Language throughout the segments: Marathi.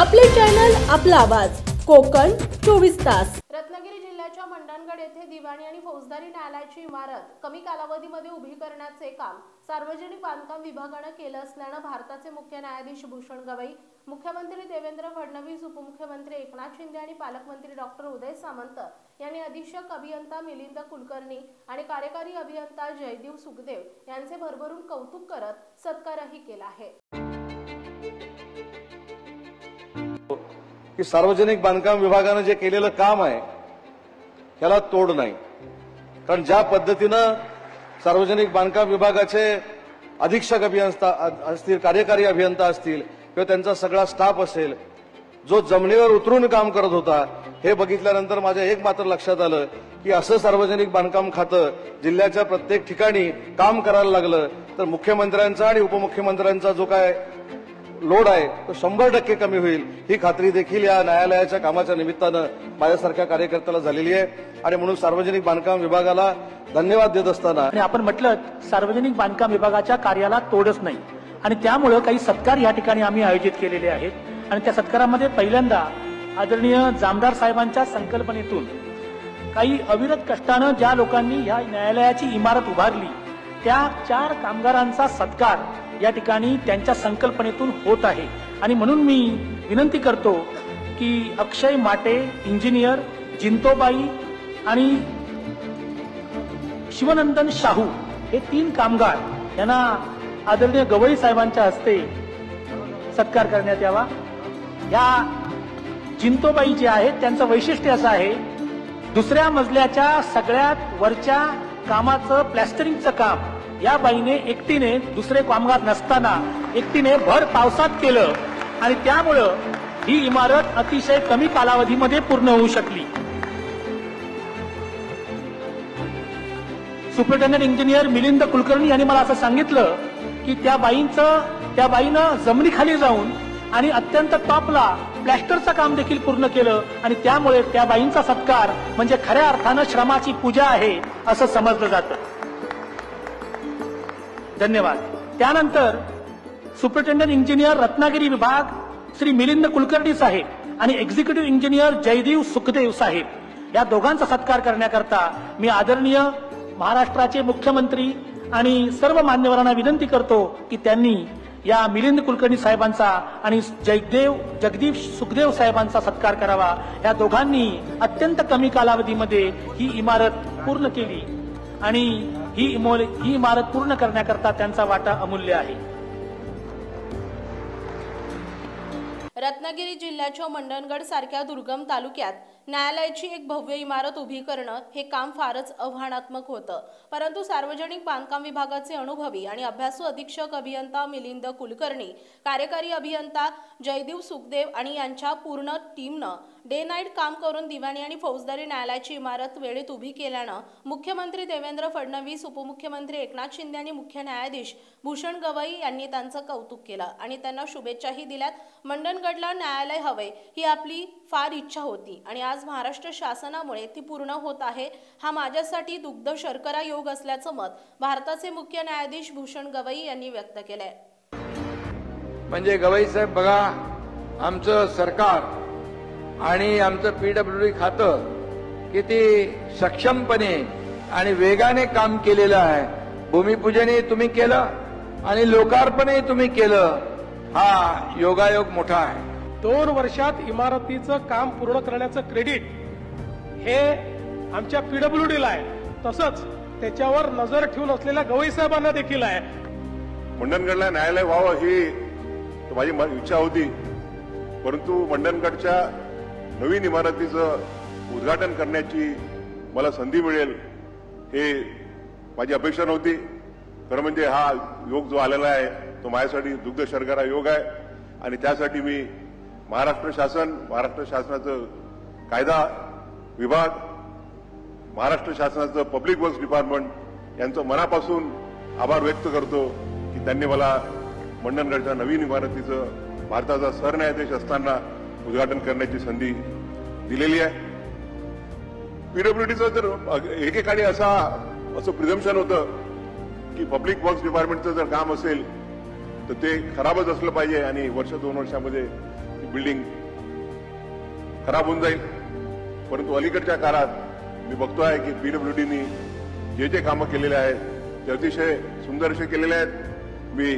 आपले चॅनल, आपला आवाज, कोकण 24 तास। रत्नागिरी जिल्ह्याच्या मंडणगड येथे दिवाणी आणि फौजदारी न्यायालयाची इमारत कमी कालावधीमध्ये उभी करण्याचे काम सार्वजनिक बांधकाम विभागाने केले असल्याने भारताचे मुख्य न्यायाधीश भूषण गवई, मुख्यमंत्री देवेंद्र फडणवीस, उपमुख्यमंत्री एकनाथ शिंदे आणि पालकमंत्री डॉक्टर उदय सामंत यांनी अधीक्षक अभियंता मिलिंद कुलकर्णी आणि कार्यकारी अभियंता जयदेव सुखदेव यांचे भरभरून कौतुक करत सत्कारही केला आहे। की सार्वजनिक बांधकाम विभागाने जे केलेलं काम आहे त्याला तोड नाही, कारण ज्या पद्धतीनं सार्वजनिक बांधकाम विभागाचे अधीक्षक अभियंता असतील, कार्यकारी अभियंता असतील किंवा त्यांचा सगळा स्टाफ असेल, जो जमिनीवर उतरून काम करत होता, हे बघितल्यानंतर माझ्या एक मात्र लक्षात आलं की असं सार्वजनिक बांधकाम खातं जिल्ह्याच्या प्रत्येक ठिकाणी काम करायला लागलं तर मुख्यमंत्र्यांचा आणि उपमुख्यमंत्र्यांचा जो काय लोड आहे तो 100% कमी होईल, ही खात्री देखील या न्यायालयाच्या कामाच्या निमित्तानं माझ्यासारख्या कार्यकर्त्याला झालेली आहे। आणि म्हणून सार्वजनिक बांधकाम विभागाला धन्यवाद देत असताना आपण म्हटलं सार्वजनिक बांधकाम विभागाच्या कार्याला तोडच नाही आणि त्यामुळे काही सत्कार या ठिकाणी आम्ही आयोजित केलेले आहेत आणि त्या सत्कारामध्ये पहिल्यांदा आदरणीय जामदार साहेबांच्या संकल्पनेतून काही अविरत कष्टानं ज्या लोकांनी या न्यायालयाची इमारत उभारली त्या 4 कामगारांचा सत्कार या ठिकाणी त्यांच्या संकल्पनेतून होत आहे। आणि म्हणून मी विनंती करतो की अक्षय माटे, इंजिनियर जिंतोबाई आणि शिवनंदन शाहू हे 3 कामगार यांना आदरणीय गवई साहेबांच्या हस्ते सत्कार करण्यात यावा। या जिंतोबाई जे आहेत त्यांचं वैशिष्ट्य असं आहे, दुसऱ्या मजल्याच्या सगळ्यात वरच्या कामाचं प्लॅस्टरिंगचं काम या बाईने एकटीने, दुसरे कामगार नसताना एकटीने भर पावसात केलं आणि त्यामुळं ही इमारत अतिशय कमी कालावधीमध्ये पूर्ण होऊ शकली। सुपरिटेंडंट इंजिनियर मिलिंद कुलकर्णी यांनी मला असं सांगितलं की त्या बाईनं जमिनीखाली जाऊन आणि अत्यंत टॉपला प्लॅस्टरचं काम देखील पूर्ण केलं आणि त्यामुळे त्या बाईंचा सत्कार म्हणजे खऱ्या अर्थानं श्रमाची पूजा आहे असं समजलं जातं। धन्यवाद। त्यानंतर सुपरिटेंडंट इंजिनियर रत्नागिरी विभाग श्री मिलिंद कुलकर्णी साहेब आणि एक्झिक्युटिव्ह इंजिनियर जयदेव सुखदेव साहेब या दोघांचा सत्कार करण्याकरता मी आदरणीय महाराष्ट्राचे मुख्यमंत्री आणि सर्व मान्यवरांना विनंती करतो की त्यांनी या मिलिंद कुलकर्णी साहेबांचा आणि जगदीप सुखदेव साहेबांचा सत्कार करावा। या दोघांनी अत्यंत कमी कालावधीमध्ये ही इमारत पूर्ण केली आणि ही इमारत पूर्ण करण्याकरता त्यांचा वाटा अमूल्य आहे। रत्नागिरी जिल्ह्याच्या मंडणगड सारख्या दुर्गम तालुक्यात न्यायालयाची एक भव्य इमारत उभी करणं हे काम फारच आव्हानात्मक होतं, परंतु सार्वजनिक बांधकाम विभागाचे अनुभवी आणि अभ्यासू अधीक्षक अभियंता मिलिंद कुलकर्णी, कार्यकारी अभियंता जयदेव सुखदेव आणि यांच्या पूर्ण टीमनं डे नाईट काम करून दिवाणी आणि फौजदारी न्यायालयाची इमारत वेळेत उभी केल्यानं मुख्यमंत्री देवेंद्र फडणवीस, उपमुख्यमंत्री एकनाथ शिंदे आणि मुख्य न्यायाधीश भूषण गवई यांनी त्यांचं कौतुक केलं आणि त्यांना शुभेच्छाही दिल्यात। मंडणगडला न्यायालय हवे ही आपली फार इच्छा होती आणि आज महाराष्ट्र शासनामुळे ती पूर्ण होत आहे। हा माझ्यासाठी दुग्ध शर्करा योग असल्याचं मत भारताचे मुख्य न्यायाधीश भूषण गवई यांनी व्यक्त केलंय। म्हणजे गवई साहेब बघा, आमचं सरकार आणि आमचं पीडब्ल्यूडी खातं किती सक्षमपणे आणि वेगाने काम केलेलं आहे। भूमिपूजनही तुम्ही केलं आणि लोकार्पणही तुम्ही केलं, हा योगायोग मोठा आहे। 2 वर्षात इमारतीचं काम पूर्ण करण्याचं क्रेडिट हे आमच्या पीडब्ल्यूडीला आहे, तसंच त्याच्यावर नजर ठेवून असलेल्या गवई साहेबांना देखील आहे। मंडणगडला न्यायालय व्हावं ही माझी इच्छा होती, परंतु मंडणगडच्या नवीन इमारतीचं उद्घाटन करण्याची मला संधी मिळेल हे माझी अपेक्षा नव्हती। खरं म्हणजे हा योग जो आलेला आहे तो माझ्यासाठी दुग्ध शर्करा योग आहे आणि त्यासाठी मी महाराष्ट्र शासनाचं कायदा विभाग, महाराष्ट्र शासनाचं पब्लिक वर्क्स डिपार्टमेंट यांचं मनापासून आभार व्यक्त करतो की त्यांनी मला मंडणगडच्या नवीन इमारतीचं भारताचा सरन्यायाधीश असताना उद्घाटन करण्याची संधी दिलेली आहे। पीडब्ल्यूडीचं जर एकेकाळी असं प्रिझम्पशन होतं की पब्लिक वर्क्स डिपार्टमेंटचं जर काम असेल तर ते खराबच असलं पाहिजे आणि वर्ष 2 वर्षामध्ये बिल्डिंग खराब होऊन जाईल. परंतु अलीकडच्या काळात मी बघतो आहे की पीडब्ल्यूडीनी जे जे कामं केलेले आहेत ते अतिशय सुंदर असे केलेले आहेत. मी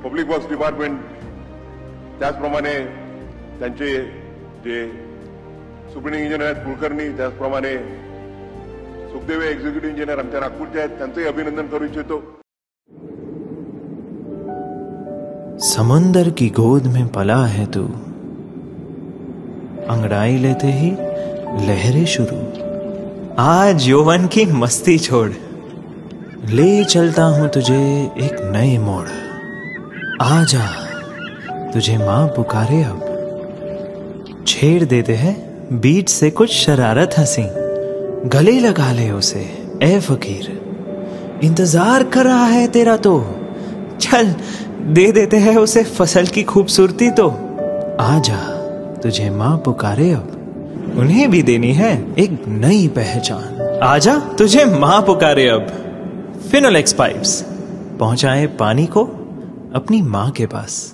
पब्लिक वर्क्स डिपार्टमेंट त्याचप्रमाणे त्यांचे जे सुप्रिंटेंडिंग इंजिनियर आहेत कुलकर्णी, त्याचप्रमाणे सुखदेव एक्झिक्युटिव्ह इंजिनियर आमच्या नागपूरचे आहेत, त्यांचंही अभिनंदन करू इच्छितो. समुंदर की गोद में पला है तू, अंगड़ाई लेते ही लहरें शुरू. आज यौवन की मस्ती छोड़, ले चलता हूं तुझे एक नए मोड़. आजा तुझे मां पुकारे अब, छेड़ देते हैं बीच से कुछ शरारत हंसी. गले लगा ले उसे ए फकीर, इंतजार कर रहा है तेरा तो. चल दे देते हैं उसे फसल की खूबसूरती तो. आजा तुझे मां पुकारे अब, उन्हें भी देनी है एक नई पहचान. आजा तुझे मां पुकारे अब. फिनोलेक्स पाइप्स पहुंचाए पानी को अपनी मां के पास.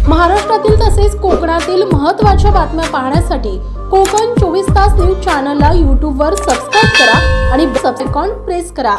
महाराष्ट्रातील तसेच कोकणातील महत्त्वाच्या बातम्या पाहण्यासाठी कोकण 24 तास न्यूज चॅनलला YouTube वर सबस्क्राइब करा आणि बेल आयकॉन प्रेस करा.